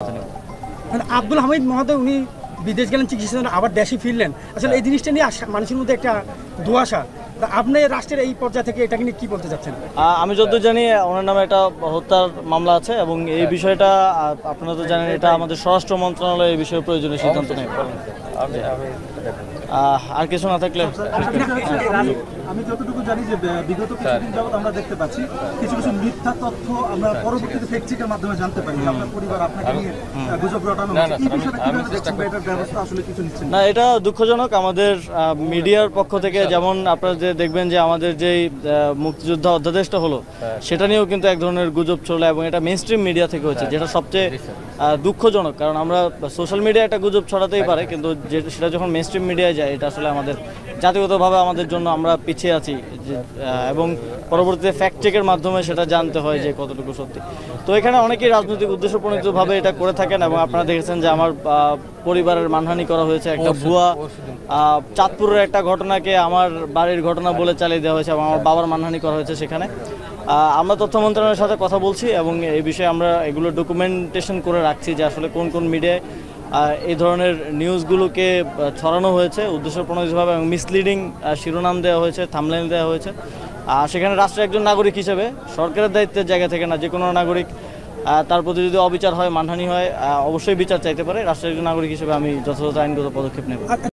মানে আব্দুল হামিদ মহোদয় উনি বিদেশ গেলেন চিকিৎসার জন্য, আবার দেশে ফিরলেন। আসলে এই জিনিসটা নিয়ে মানুষের মধ্যে একটা দুয়াশা। আপনি রাষ্ট্রের এই পর্যায়ে থেকে এটাকে নিয়ে কি বলতে চাচ্ছেন? আমি যতদূর জানি ওনার নামে একটা হত্যার মামলা আছে এবং এই বিষয়টা আপনারা তো জানেন, এটা আমাদের স্বরাষ্ট্র মন্ত্রণালয় এই বিষয়ে প্রয়োজনীয় সিদ্ধান্ত নেয়। আর কিছু না থাকলে আমি যতটুকু জানি যে বিগত কিছুদিন যাবত আমরা দেখতে পাচ্ছি কিছু কিছু মিথ্যা তথ্য আমরা পরবর্তীতে ফেক চেকের মাধ্যমে জানতে পারি। আপনার পরিবার আপনাকে নিয়ে গুজব রটানো হচ্ছে। এই বিষয়টা কিভাবে দেখছেন? এটার ব্যবস্থা আসলে কিছু নিচ্ছেন না, এটা দুঃখজনক। আমাদের মিডিয়ার পক্ষ থেকে যেমন আপনারা যে দেখবেন যে আমাদের যেই মুক্তিযোদ্ধা অধ্যাদেশটা হলো সেটা নিয়েও কিন্তু এক ধরনের গুজব চলে এবং এটা মেইন স্ট্রিম মিডিয়া থেকে হচ্ছে, যেটা সবচেয়ে দুঃখজনক। কারণ আমরা সোশ্যাল মিডিয়া একটা গুজব ছড়াতেই পারে, কিন্তু সেটা যখন মেইন স্ট্রিম মিডিয়ায় যায় এটা আসলে আমাদের জাতিগতভাবে আমাদের জন্য আমরা পিছিয়ে আছি এবং পরবর্তীতে ফ্যাক্ট চেকের মাধ্যমে সেটা জানতে হয় যে কতটুকু সত্যি। তো এখানে অনেকেই রাজনৈতিক উদ্দেশ্যপ্রণোদিতভাবে এটা করে থাকেন এবং আপনারা দেখেছেন যে আমার পরিবারের মানহানি করা হয়েছে। একটা ভুয়া চাঁদপুরের একটা ঘটনাকে আমার বাড়ির ঘটনা বলে চালিয়ে দেওয়া হয়েছে এবং আমার বাবার মানহানি করা হয়েছে সেখানে। আমরা তথ্য মন্ত্রণালয়ের সাথে কথা বলছি এবং এই বিষয়ে আমরা এগুলো ডকুমেন্টেশন করে রাখছি যে আসলে কোন কোন মিডিয়ায় এই ধরনের নিউজগুলোকে ছড়ানো হয়েছে উদ্দেশ্যপ্রণোদিতভাবে এবং মিসলিডিং শিরোনাম দেওয়া হয়েছে, থাম্বনেইল দেওয়া হয়েছে। সেখানে রাষ্ট্রের একজন নাগরিক হিসেবে সরকারের দায়িত্বের জায়গা থেকে না, যে কোনো নাগরিক তার প্রতি যদি অবিচার হয়, মানহানি হয়, অবশ্যই বিচার চাইতে পারে। রাষ্ট্রের একজন নাগরিক হিসেবে আমি যথাযথ আইনগত পদক্ষেপ নেব।